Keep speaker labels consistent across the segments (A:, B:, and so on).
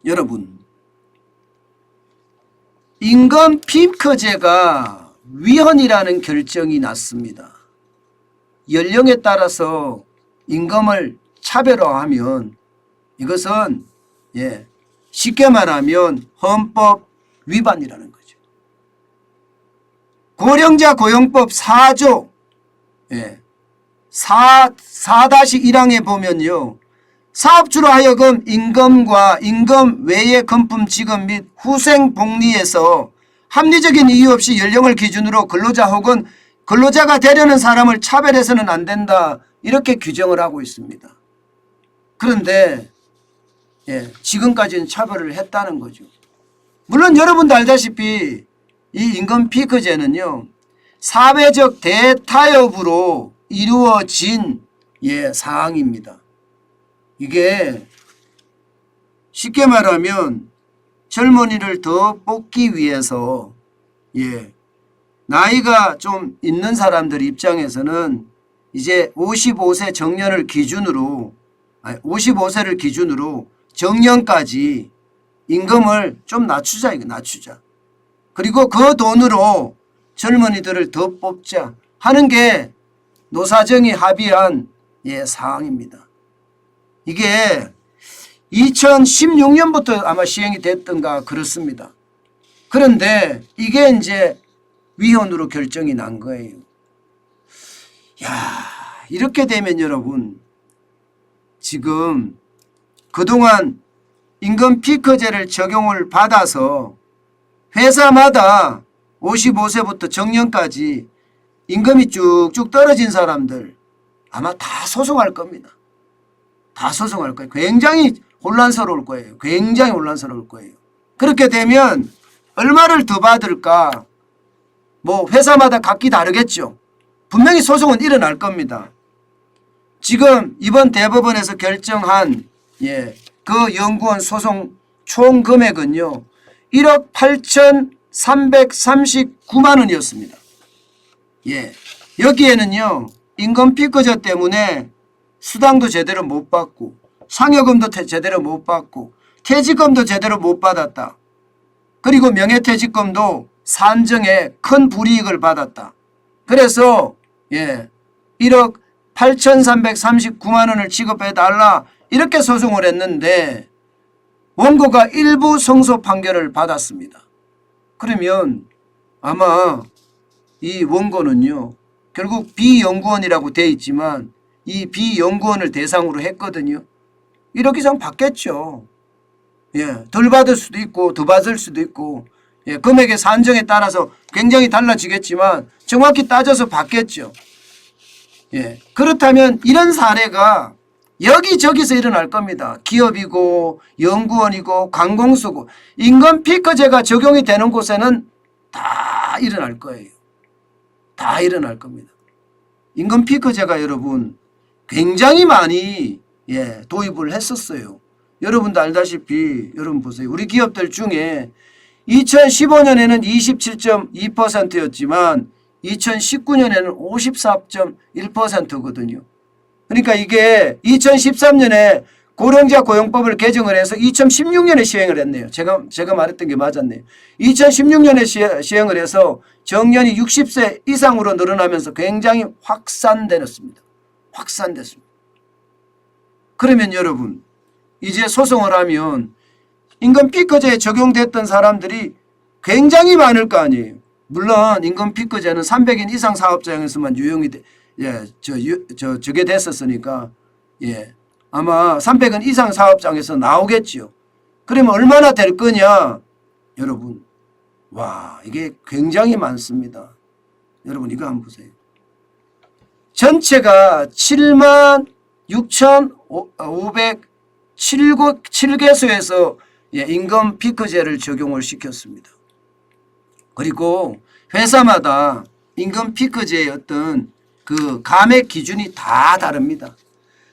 A: 여러분, 임금 피크제가 위헌이라는 결정이 났습니다. 연령에 따라서 임금을 차별화하면 이것은 쉽게 말하면 헌법 위반이라는 거죠. 고령자 고용법 4조 4-1항에 보면요. 사업주로 하여금 임금과 임금 외의 금품 지급 및 후생 복리에서 합리적인 이유 없이 연령을 기준으로 근로자 혹은 근로자가 되려는 사람을 차별해서는 안 된다. 이렇게 규정을 하고 있습니다. 그런데 지금까지는 차별을 했다는 거죠. 물론 여러분도 알다시피 이 임금 피크제는요. 사회적 대타협으로 이루어진 사항입니다. 이게 쉽게 말하면 젊은이를 더 뽑기 위해서 나이가 좀 있는 사람들 입장에서는 이제 55세 정년을 기준으로 55세를 기준으로 정년까지 임금을 좀 낮추자. 그리고 그 돈으로 젊은이들을 더 뽑자 하는 게 노사정이 합의한 사항입니다. 이게 2016년부터 아마 시행이 됐던가 그렇습니다. 그런데 이게 이제 위헌으로 결정이 난 거예요. 이렇게 되면 여러분, 지금 그동안 임금 피크제를 적용을 받아서 회사마다 55세부터 정년까지 임금이 쭉쭉 떨어진 사람들 아마 다 소송할 겁니다. 다 소송할 거예요. 굉장히 혼란스러울 거예요. 굉장히 혼란스러울 거예요. 그렇게 되면 얼마를 더 받을까? 회사마다 각기 다르겠죠. 분명히 소송은 일어날 겁니다. 지금 이번 대법원에서 결정한 그 연구원 소송 총 금액은요. 1억 8,339만 원이었습니다. 여기에는요. 임금 피크제 때문에 수당도 제대로 못 받고 상여금도 제대로 못 받고 퇴직금도 제대로 못 받았다. 그리고 명예퇴직금도 산정에 큰 불이익을 받았다. 그래서 1억 8,339만 원을 지급해달라 이렇게 소송을 했는데 원고가 일부 승소 판결을 받았습니다. 그러면 아마 이 원고는요. 결국 비연구원이라고 돼 있지만 이 비연구원을 대상으로 했거든요. 1억 이상 받겠죠. 덜 받을 수도 있고 더 받을 수도 있고 금액의 산정에 따라서 굉장히 달라지겠지만 정확히 따져서 받겠죠. 그렇다면 이런 사례가 여기저기서 일어날 겁니다. 기업이고 연구원이고 관공서고 임금 피크제가 적용이 되는 곳에는 다 일어날 거예요. 다 일어날 겁니다. 임금 피크제가 여러분 굉장히 많이 도입을 했었어요. 여러분도 알다시피 여러분 보세요. 우리 기업들 중에 2015년에는 27.2%였지만 2019년에는 54.1%거든요. 그러니까 이게 2013년에 고령자 고용법을 개정을 해서 2016년에 시행을 했네요. 제가 말했던 게 맞았네요. 2016년에 시행을 해서 정년이 60세 이상으로 늘어나면서 굉장히 확산됐습니다. 그러면 여러분 이제 소송을 하면 임금 피크제에 적용됐던 사람들이 굉장히 많을 거 아니에요. 물론 임금 피크제는 300인 이상 사업장에서만 유용이 저게 됐었으니까 아마 300인 이상 사업장에서 나오겠죠. 그러면 얼마나 될 거냐? 여러분 이게 굉장히 많습니다. 여러분 이거 한번 보세요. 전체가 76,507개소에서 임금 피크제를 적용을 시켰습니다. 그리고 회사마다 임금 피크제의 어떤 그 감액 기준이 다 다릅니다.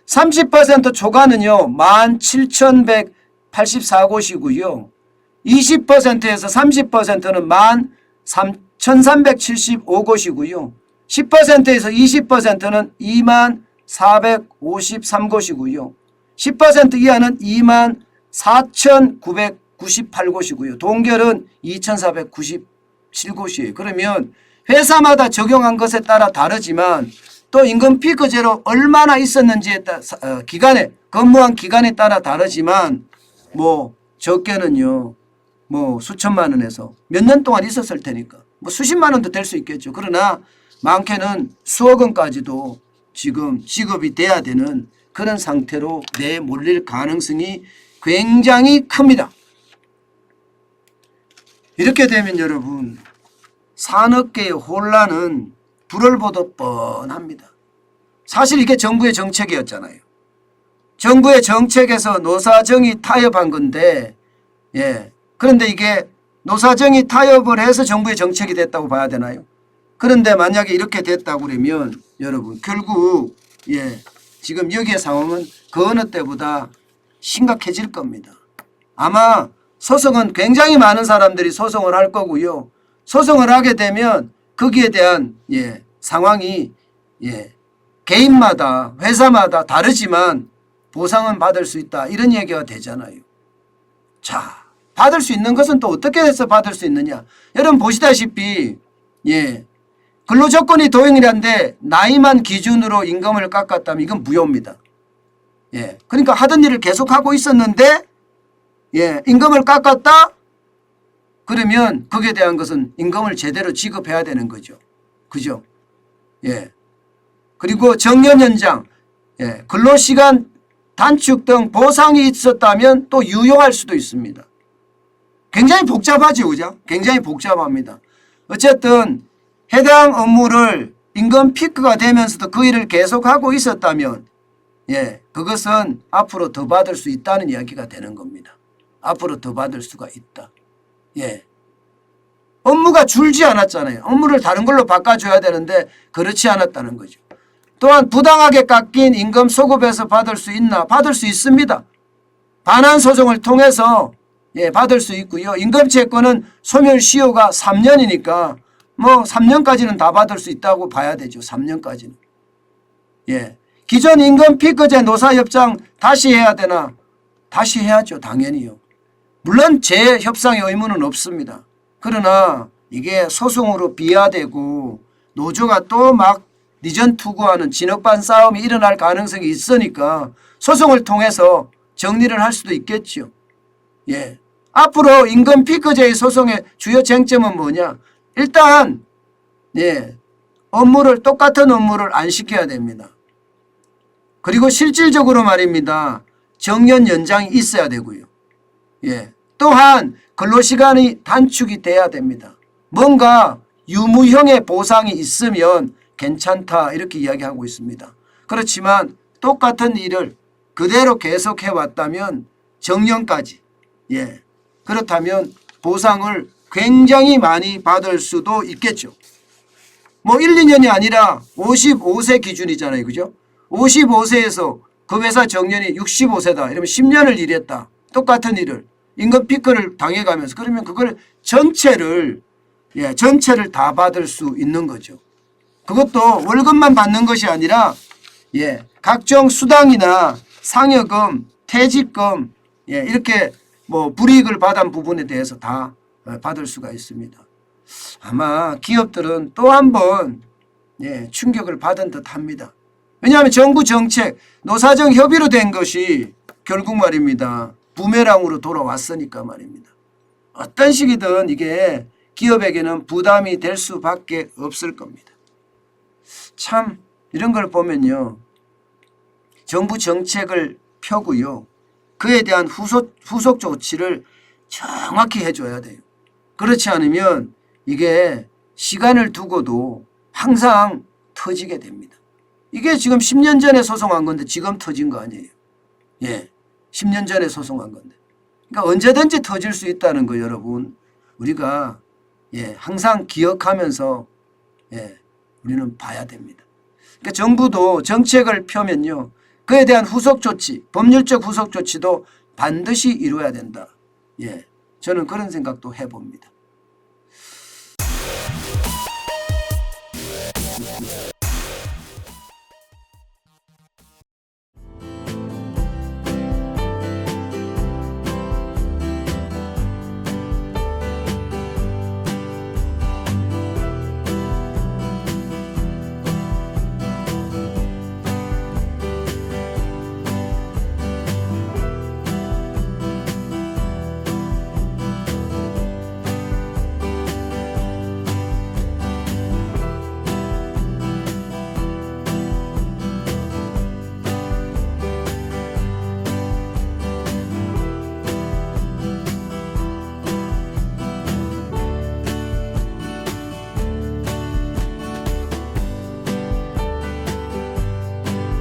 A: 30% 초과는요 17,184곳이고요. 20%에서 30%는 13,375곳이고요. 10%에서 20%는 2453곳이고요. 10% 이하는 4,998곳이고요. 동결은 2,497곳이에요. 그러면 회사마다 적용한 것에 따라 다르지만 또 임금 피크제로 얼마나 있었는지에 따라 기간에 근무한 기간에 따라 다르지만 뭐 적게는요 뭐 수천만 원에서 몇 년 동안 있었을 테니까 뭐 수십만 원도 될 수 있겠죠. 그러나 많게는 수억 원까지도 지금 지급이 돼야 되는 그런 상태로 내몰릴 가능성이 굉장히 큽니다. 이렇게 되면 여러분 산업계의 혼란은 불을 보듯 뻔합니다. 사실 이게 정부의 정책이었잖아요. 정부의 정책에서 노사정이 타협한 건데 그런데 이게 노사정이 타협을 해서 정부의 정책이 됐다고 봐야 되나요? 그런데 만약에 이렇게 됐다고 그러면 여러분 결국 지금 여기의 상황은 그 어느 때보다 심각해질 겁니다. 아마 소송은 굉장히 많은 사람들이 소송을 할 거고요. 소송을 하게 되면 거기에 대한 상황이 개인마다 회사마다 다르지만 보상은 받을 수 있다 이런 얘기가 되잖아요. 자, 받을 수 있는 것은 또 어떻게 해서 받을 수 있느냐. 여러분 보시다시피 근로조건이 도형이란데 나이만 기준으로 임금을 깎았다면 이건 무효입니다. 그러니까 하던 일을 계속하고 있었는데 임금을 깎았다? 그러면 거기에 대한 것은 임금을 제대로 지급해야 되는 거죠. 그죠? 그리고 정년 연장, 근로시간 단축 등 보상이 있었다면 또 유효할 수도 있습니다. 굉장히 복잡하죠. 그죠? 굉장히 복잡합니다. 어쨌든 해당 업무를 임금 피크가 되면서도 그 일을 계속하고 있었다면 그것은 앞으로 더 받을 수 있다는 이야기가 되는 겁니다. 앞으로 더 받을 수가 있다. 업무가 줄지 않았잖아요. 업무를 다른 걸로 바꿔줘야 되는데 그렇지 않았다는 거죠. 또한 부당하게 깎인 임금 소급에서 받을 수 있나? 받을 수 있습니다. 반환 소송을 통해서 받을 수 있고요. 임금채권은 소멸시효가 3년이니까 뭐 3년까지는 다 받을 수 있다고 봐야 되죠. 3년까지는. 기존 임금 피크제 노사협상 다시 해야 되나? 다시 해야죠. 당연히요. 물론 재협상의 의무는 없습니다. 그러나 이게 소송으로 비화되고 노조가 또 막 니전 투구하는 진흙반 싸움이 일어날 가능성이 있으니까 소송을 통해서 정리를 할 수도 있겠죠. 앞으로 임금 피크제의 소송의 주요 쟁점은 뭐냐? 일단 업무를 똑같은 업무를 안 시켜야 됩니다. 그리고 실질적으로 말입니다. 정년 연장이 있어야 되고요. 또한 근로시간이 단축이 돼야 됩니다. 뭔가 유무형의 보상이 있으면 괜찮다 이렇게 이야기하고 있습니다. 그렇지만 똑같은 일을 그대로 계속해 왔다면 정년까지 그렇다면 보상을 굉장히 많이 받을 수도 있겠죠. 뭐 1, 2년이 아니라 55세 기준이잖아요. 그죠? 55세에서 그 회사 정년이 65세다. 이러면 10년을 일했다. 똑같은 일을. 임금 피크를 당해가면서. 그러면 그걸 전체를 다 받을 수 있는 거죠. 그것도 월급만 받는 것이 아니라 각종 수당이나 상여금, 퇴직금 이렇게 뭐 불이익을 받은 부분에 대해서 다 받을 수가 있습니다. 아마 기업들은 또 한 번 충격을 받은 듯 합니다. 왜냐하면 정부 정책, 노사정 협의로 된 것이 결국 말입니다. 부메랑으로 돌아왔으니까 말입니다. 어떤 식이든 이게 기업에게는 부담이 될 수밖에 없을 겁니다. 참 이런 걸 보면요. 정부 정책을 펴고요. 그에 대한 후속 조치를 정확히 해줘야 돼요. 그렇지 않으면 이게 시간을 두고도 항상 터지게 됩니다. 이게 지금 10년 전에 소송한 건데 지금 터진 거 아니에요. 10년 전에 소송한 건데. 그러니까 언제든지 터질 수 있다는 거 여러분 우리가 항상 기억하면서 우리는 봐야 됩니다. 그러니까 정부도 정책을 펴면요. 그에 대한 후속 조치, 법률적 후속 조치도 반드시 이루어야 된다. 저는 그런 생각도 해봅니다.